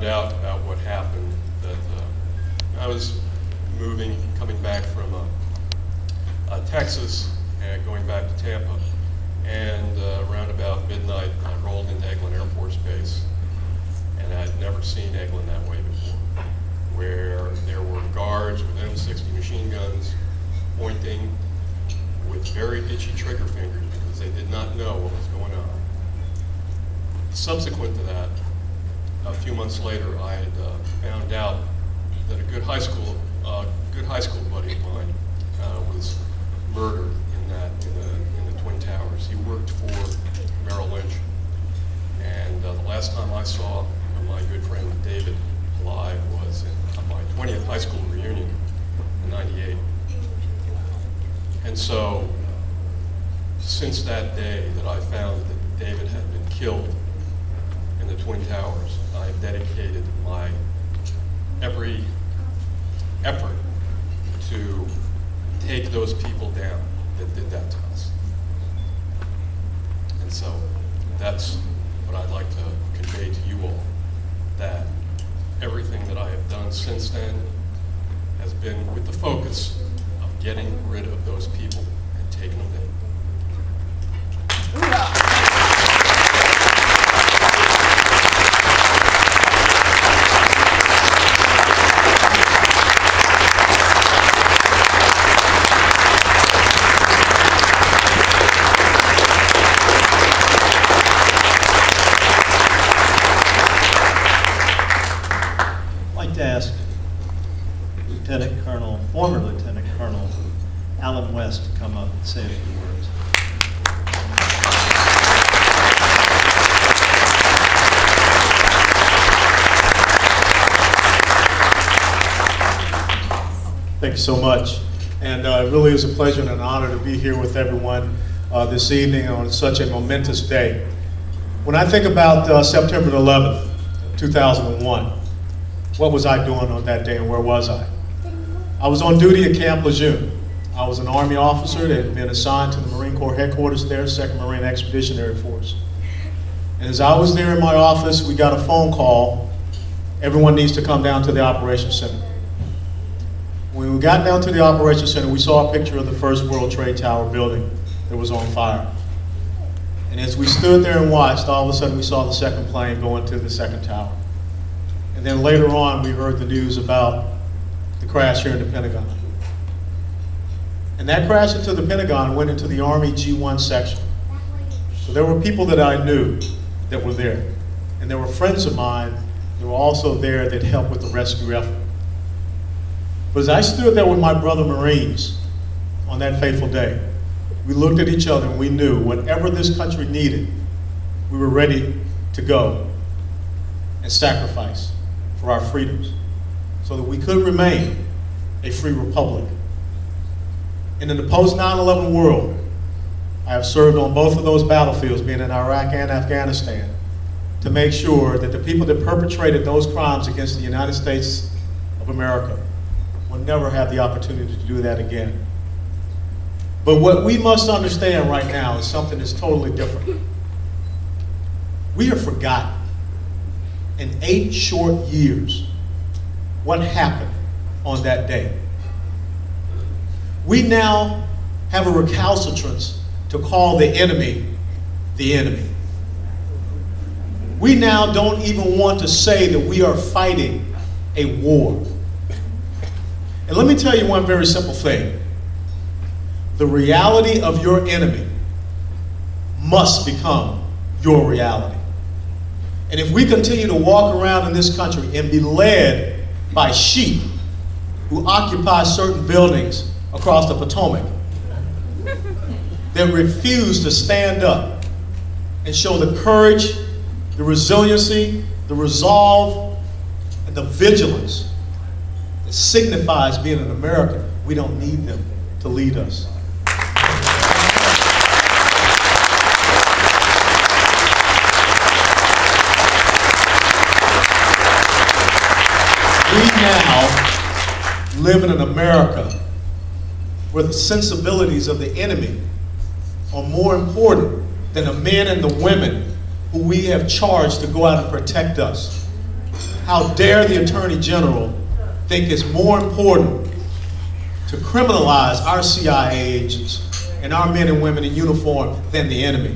found out about what happened, that I was coming back from Texas and going back to Tampa, and around about midnight I rolled into Eglin Air Force Base, and I'd never seen Eglin that way before, where there were guards with M60 machine guns pointing with very itchy trigger fingers because they did not know what was going on. Subsequent to that, a few months later, I had found out that a good high school buddy of mine was murdered in the Twin Towers. He worked for Merrill Lynch, and the last time I saw my good friend David live was at my 20th high school reunion in '98. And so, since that day that I found that David had been killed in the Twin Towers, I have dedicated my every effort to take those people down that did that to us. And so that's what I'd like to convey to you all, that everything that I have done since then has been with the focus of getting rid of those people and taking them down. Former Lieutenant Colonel Alan West to come up and say a few words. Thank you so much. And it really is a pleasure and an honor to be here with everyone this evening on such a momentous day. When I think about September 11th, 2001, what was I doing on that day and where was I? I was on duty at Camp Lejeune. I was an Army officer that had been assigned to the Marine Corps headquarters there, 2nd Marine Expeditionary Force. And as I was there in my office, we got a phone call. Everyone needs to come down to the Operations Center. When we got down to the Operations Center, we saw a picture of the First World Trade Tower building that was on fire. And as we stood there and watched, all of a sudden we saw the second plane go into the second tower. And then later on, we heard the news about the crash here in the Pentagon. And that crash into the Pentagon went into the Army G1 section. So there were people that I knew that were there. And there were friends of mine that were also there that helped with the rescue effort. But as I stood there with my brother Marines on that fateful day, we looked at each other and we knew whatever this country needed, we were ready to go and sacrifice for our freedoms so that we could remain a free republic. And in the post 9/11 world, I have served on both of those battlefields, being in Iraq and Afghanistan, to make sure that the people that perpetrated those crimes against the United States of America will never have the opportunity to do that again. But what we must understand right now is something that's totally different. We have forgotten in 8 short years what happened on that day. We now have a recalcitrance to call the enemy the enemy. We now don't even want to say that we are fighting a war. And let me tell you one very simple thing. The reality of your enemy must become your reality. And if we continue to walk around in this country and be led by sheep who occupy certain buildings across the Potomac that refuse to stand up and show the courage, the resiliency, the resolve, and the vigilance that signifies being an American, we don't need them to lead us. We now live in an America where the sensibilities of the enemy are more important than the men and the women who we have charged to go out and protect us. How dare the Attorney General think it's more important to criminalize our CIA agents and our men and women in uniform than the enemy.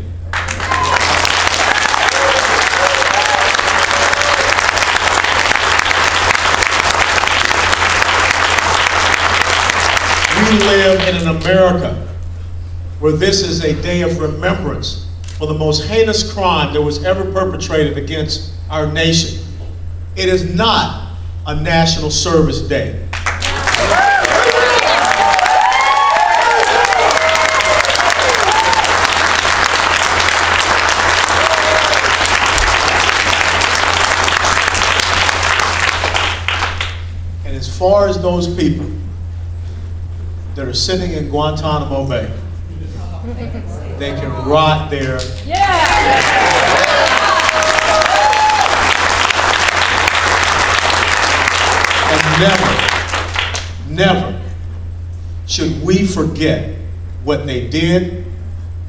We live in an America where this is a day of remembrance for the most heinous crime that was ever perpetrated against our nation. It is not a national service day. And as far as those people that are sitting in Guantanamo Bay, they can rot there. And never should we forget what they did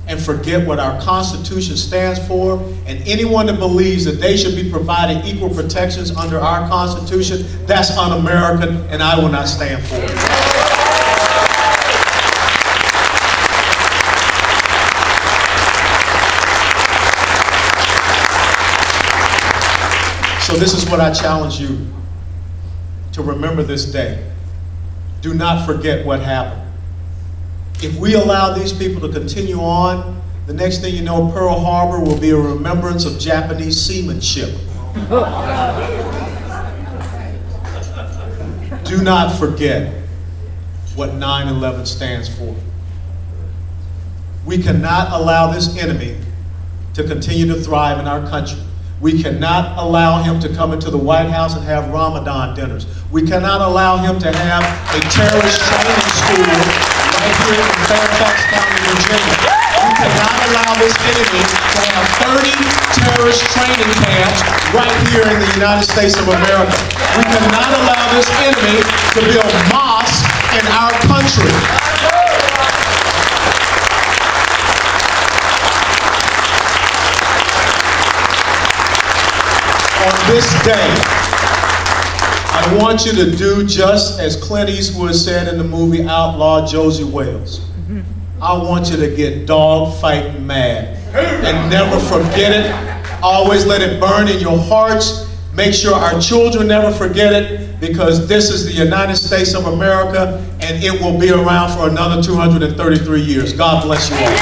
and forget what our Constitution stands for. And anyone that believes that they should be provided equal protections under our Constitution, that's un-American, and I will not stand for it. So this is what I challenge you to remember this day. Do not forget what happened. If we allow these people to continue on, the next thing you know, Pearl Harbor will be a remembrance of Japanese seamanship. Do not forget what 9/11 stands for. We cannot allow this enemy to continue to thrive in our country. We cannot allow him to come into the White House and have Ramadan dinners. We cannot allow him to have a terrorist training school right here in Fairfax County, Virginia. We cannot allow this enemy to have 30 terrorist training camps right here in the United States of America. We cannot allow this enemy to build mosques in our country. On this day, I want you to do just as Clint Eastwood said in the movie Outlaw Josie Wales. I want you to get dog fighting mad and never forget it. Always let it burn in your hearts. Make sure our children never forget it, because this is the United States of America and it will be around for another 233 years. God bless you all.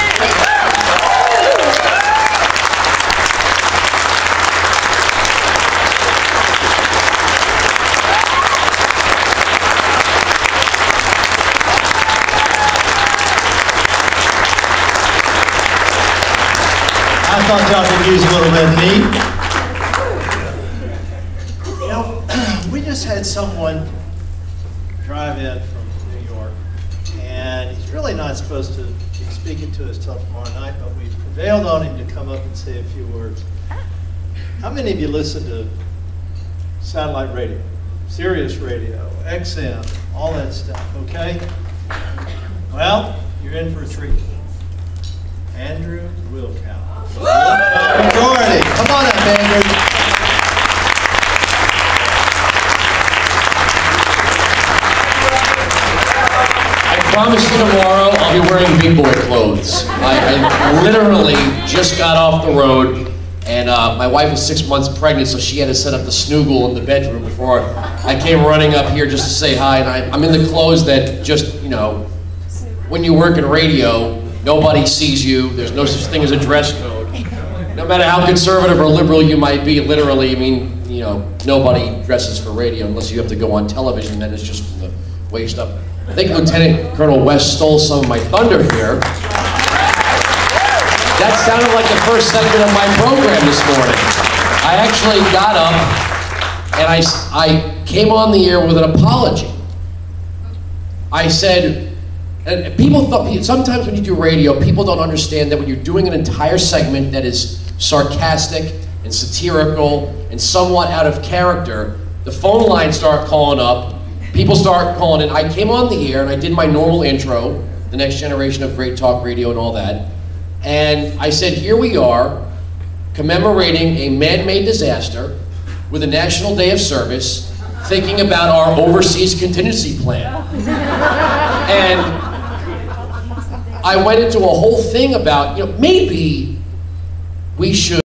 I thought y'all could use a little red meat. You know, we just had someone drive in from New York, and he's really not supposed to be speaking to us till tomorrow night, but we prevailed on him to come up and say a few words. How many of you listen to satellite radio, Sirius radio, XM, all that stuff, okay? Well, you're in for a treat. Andrew Wilcow. Majority. Come on up, Andrew. I promise you tomorrow I'll be wearing big boy clothes. I literally just got off the road, and my wife is 6 months pregnant, so she had to set up the snoogle in the bedroom before I came running up here just to say hi. And I'm in the clothes that just, you know, when you work in radio, nobody sees you. There's no such thing as a dress code. No matter how conservative or liberal you might be, literally, I mean, you know, nobody dresses for radio unless you have to go on television, then it's just from the waist up. I think Lieutenant Colonel West stole some of my thunder here. That sounded like the first segment of my program this morning. I actually got up and I came on the air with an apology. I said, and people thought, sometimes when you do radio, people don't understand that when you're doing an entire segment that is sarcastic and satirical and somewhat out of character, the phone lines start calling up, people start calling in. I came on the air and I did my normal intro, the next generation of great talk radio and all that, and I said, here we are, commemorating a man-made disaster, with a National Day of Service, thinking about our overseas contingency plan. And I went into a whole thing about, maybe we should